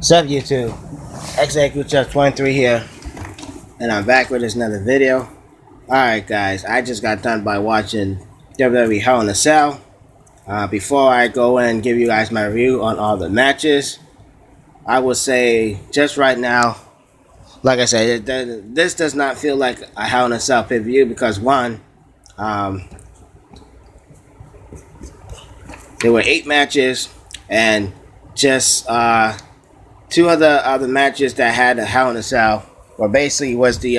What's up, YouTube? XAQChef23 here, and I'm back with another video. Alright, guys, I just got done by watching WWE Hell in a Cell. Before I go and give you guys my review on all the matches, I will say just right now, like I said, this does not feel like a Hell in a Cell pay-per-view because one, there were 8 matches and just two of the other matches that had a Hell in a Cell were basically was the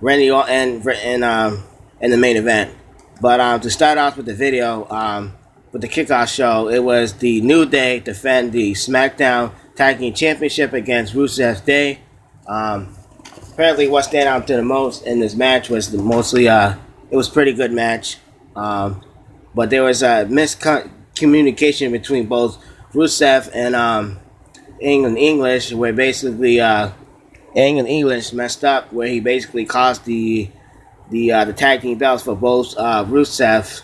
Randy Orton in the main event. But to start off with the video, with the kickoff show, it was the New Day defend the SmackDown Tag Team Championship against Rusev's Day. Apparently, what stand out to the most in this match was it was a pretty good match. But there was a miscommunication between both Rusev and England English, where basically England English messed up, where he basically cost the tag team belts for both Rusev,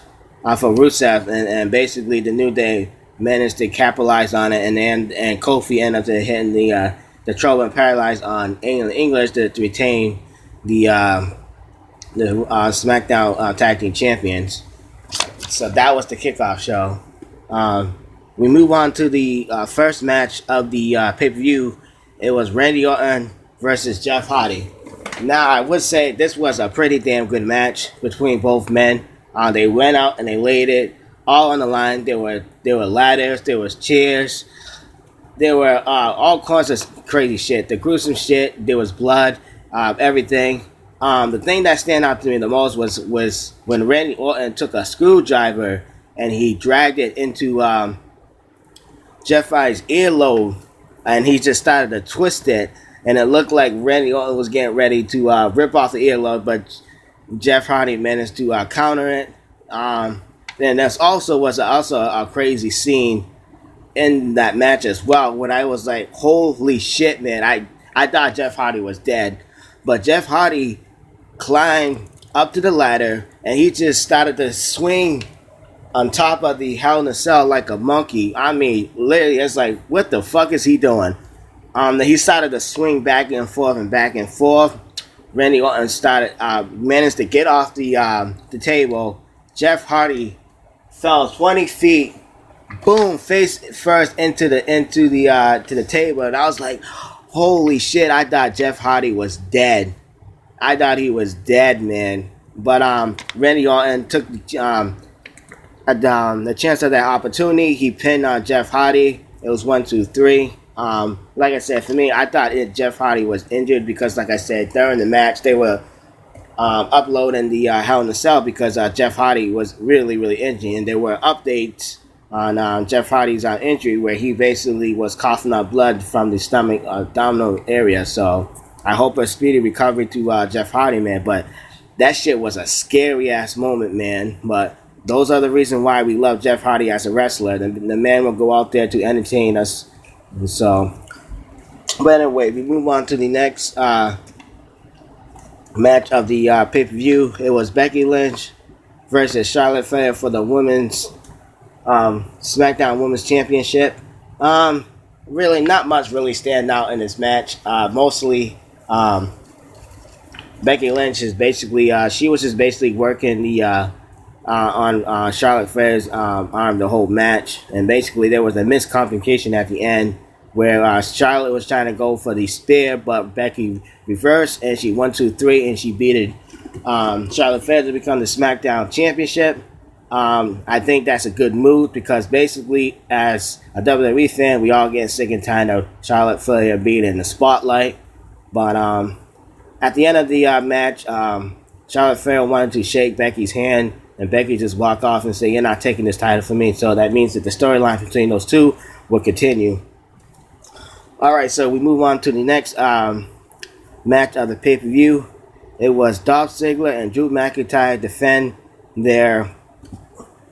and basically the New Day managed to capitalize on it, and Kofi ended up hitting the Trouble and Paralyze on England English to retain the SmackDown Tag Team Champions. So that was the kickoff show. We move on to the first match of the pay-per-view. It was Randy Orton versus Jeff Hardy. Now, I would say this was a pretty damn good match between both men. They went out and they laid it all on the line. There were ladders, there was chairs, there were all kinds of crazy shit. The gruesome shit, there was blood, everything. The thing that stand out to me the most was when Randy Orton took a screwdriver and he dragged it into Jeff Hardy's earlobe, and he just started to twist it, and it looked like Randy Orton was getting ready to rip off the earlobe, but Jeff Hardy managed to counter it. Then that's also a crazy scene in that match as well, when I was like, holy shit, man, I thought Jeff Hardy was dead, but Jeff Hardy climbed up to the ladder, and he just started to swing on top of the Hell in a Cell like a monkey. I mean, literally, it's like, what the fuck is he doing? He started to swing back and forth and back and forth. Randy Orton managed to get off the table. Jeff Hardy fell 20 feet, boom, face first into the table, and I was like, holy shit! I thought Jeff Hardy was dead. I thought he was dead, man. But Randy Orton took the chance of that opportunity. He pinned Jeff Hardy. It was 1, 2, 3. Like I said, for me, I thought Jeff Hardy was injured because, like I said, during the match they were uploading the Hell in a Cell because Jeff Hardy was really, really injured, and there were updates on Jeff Hardy's injury where he basically was coughing up blood from the stomach abdominal area. So I hope a speedy recovery to Jeff Hardy, man. But that shit was a scary ass moment, man. But those are the reasons why we love Jeff Hardy as a wrestler. The man will go out there to entertain us. So, but anyway, we move on to the next match of the pay-per-view. It was Becky Lynch versus Charlotte Flair for the women's SmackDown Women's Championship. Really, not much really stand out in this match. Mostly, Becky Lynch is basically she was just basically working the on Charlotte Flair's arm the whole match, and basically there was a miscommunication at the end where Charlotte was trying to go for the spear, but Becky reversed, and she 1, 2, 3, and she beat Charlotte Flair to become the SmackDown Championship. I think that's a good move because basically, as a WWE fan, we all get sick and tired of Charlotte Flair being in the spotlight. But at the end of the match, Charlotte Flair wanted to shake Becky's hand, and Becky just walked off and said, "You're not taking this title from me." So that means that the storyline between those two will continue. Alright, so we move on to the next match of the pay-per-view. It was Dolph Ziggler and Drew McIntyre defend their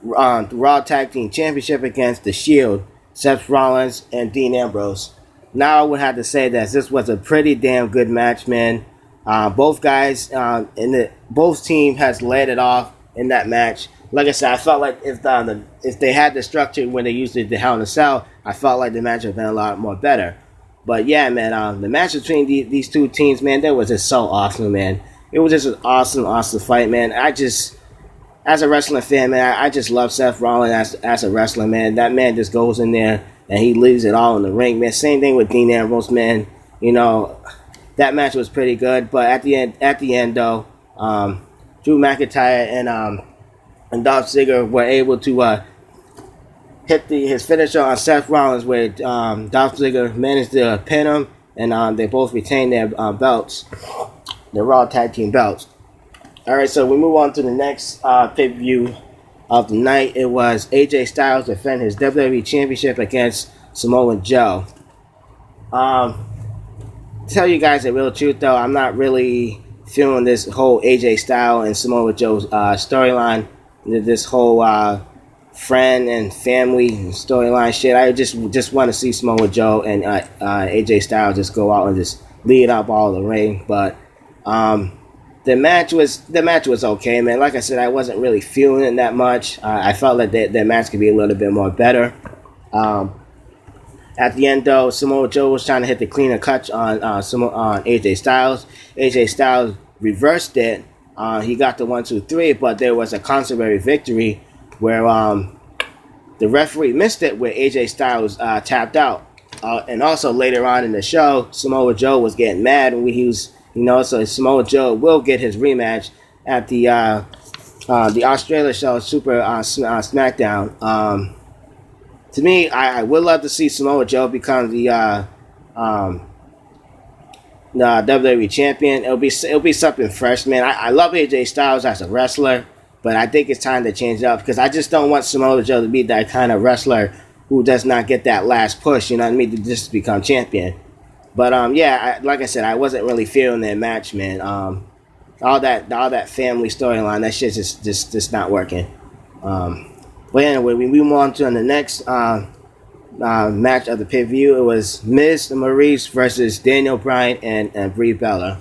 Raw Tag Team Championship against The Shield, Seth Rollins and Dean Ambrose. Now I would have to say that this was a pretty damn good match, man. Both guys both team has laid it off in that match. like I said, I felt like if they had the structure when they used the Hell in a Cell, I felt like the match would have been a lot more better. But yeah, man, the match between these two teams, man, that was just so awesome, man. It was just an awesome fight, man. As a wrestling fan, man, I just love Seth Rollins as a wrestler, man. That man just goes in there and he leaves it all in the ring, man. Same thing with Dean Ambrose, man. You know, that match was pretty good, but at the end though, Drew McIntyre and Dolph Ziggler were able to hit his finisher on Seth Rollins, where Dolph Ziggler managed to pin him, and they both retained their belts, their Raw Tag Team belts. All right, so we move on to the next pay-per-view of the night. It was AJ Styles defend his WWE Championship against Samoa Joe. Tell you guys the real truth, though, I'm not really feeling this whole AJ Styles and Samoa Joe storyline, this whole friend and family storyline shit. I just want to see Samoa Joe and AJ Styles just go out and just lead up all the ring, but the match was okay, man. Like I said, I wasn't really feeling it that much. I felt like that match could be a little bit more better. At the end, though, Samoa Joe was trying to hit the cleaner cut on AJ Styles. AJ Styles reversed it. He got the 1, 2, 3, but there was a conservatory victory where the referee missed it, where AJ Styles tapped out. And also later on in the show, Samoa Joe was getting mad when he was. So Samoa Joe will get his rematch at the Australia show, Super SmackDown. To me, I would love to see Samoa Joe become the WWE champion. It'll be something fresh, man. I love AJ Styles as a wrestler, but I think it's time to change it up because I just don't want Samoa Joe to be that kind of wrestler who does not get that last push. You know what I mean? To just become champion. But like I said, I wasn't really feeling that match, man. All that family storyline, that shit's just not working. But anyway, we move on to the next match of the pay-per-view. It was Miz and Maurice versus Daniel Bryan and Brie Bella.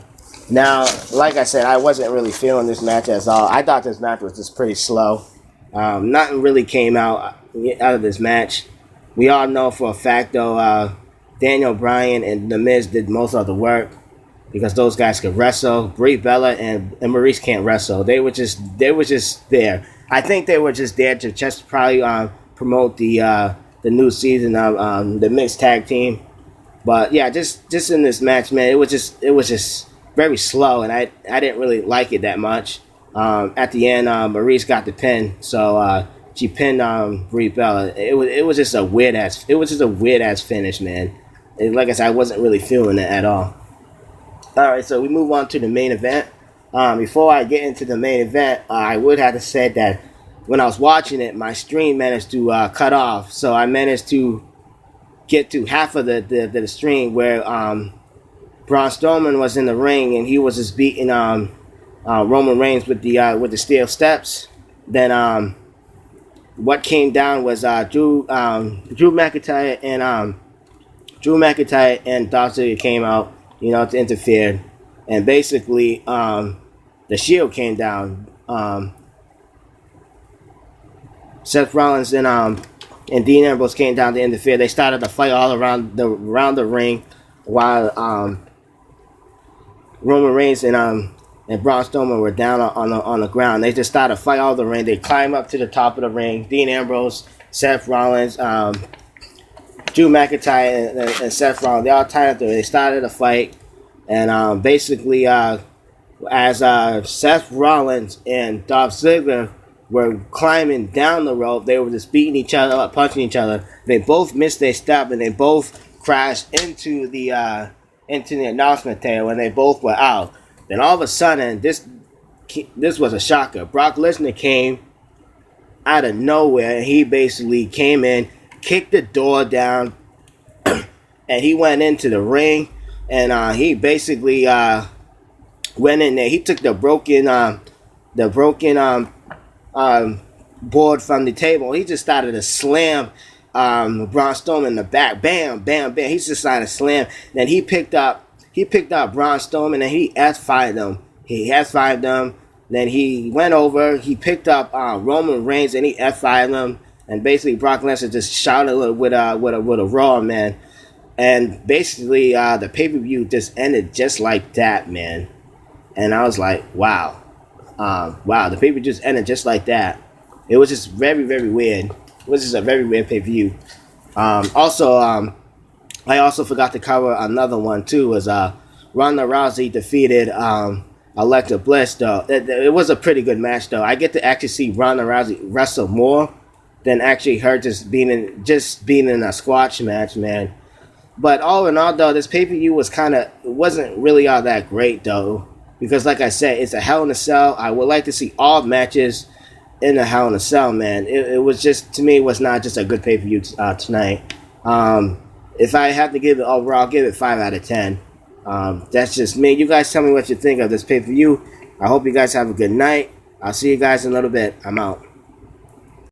Now, like I said, I wasn't really feeling this match at all. I thought this match was just pretty slow. Nothing really came out of this match. We all know for a fact, though, Daniel Bryan and The Miz did most of the work because those guys could wrestle. Brie Bella and Maurice can't wrestle. They were just there. I think they were just there to just probably promote the new season of the mixed tag team. But yeah, just in this match, man, it was just very slow, and I didn't really like it that much. At the end, Maurice got the pin, so she pinned Brie Bella. It was just a weird ass finish, man. And like I said, I wasn't really feeling it at all. Alright, so we move on to the main event. Before I get into the main event, I would have to say that when I was watching it, my stream managed to cut off. So I managed to get to half of the stream where Braun Strowman was in the ring and he was just beating Roman Reigns with the steel steps. Then what came down was Drew McIntyre and Dolph Ziggler came out, to interfere, and basically the Shield came down. Seth Rollins and Dean Ambrose came down to interfere. They started to fight all around the ring, while Roman Reigns and Braun Strowman were down on the ground. They just started to fight all the ring. They climbed up to the top of the ring. Dean Ambrose, Seth Rollins, Drew McIntyre and Seth Rollins, they all tied up there. They started a fight, and basically, as Seth Rollins and Dolph Ziggler were climbing down the rope, they were just beating each other up, punching each other. They both missed their step, and they both crashed into the announcement table, and they both were out. Then all of a sudden, this was a shocker. Brock Lesnar came out of nowhere, and he basically came in, kicked the door down, and he went into the ring, and he basically went in there. He took the broken board from the table. He just started to slam Braun Strowman in the back. Bam, bam, bam. He just started to slam. Then he picked up Braun Strowman and he F5'd him. He F5'd him. Then he went over, he picked up Roman Reigns, and he F5'd him. And basically, Brock Lesnar just shot a with a Raw, man. And basically, the pay-per-view just ended just like that, man. And I was like, wow. Wow, the pay-per-view just ended just like that. It was just very, very weird. It was just a very weird pay-per-view. I also forgot to cover another one, too, was Ronda Rousey defeated Alexa Bliss, though. It was a pretty good match, though. I get to actually see Ronda Rousey wrestle more than actually her just being in a squash match, man. But all in all, though, this pay-per-view wasn't really all that great, though. Because, like I said, it's a Hell in a Cell. I would like to see all matches in a Hell in a Cell, man. It was just, to me, it was not just a good pay-per-view tonight. If I have to give it overall, I'll give it 5 out of 10. That's just me. You guys tell me what you think of this pay-per-view. I hope you guys have a good night. I'll see you guys in a little bit. I'm out.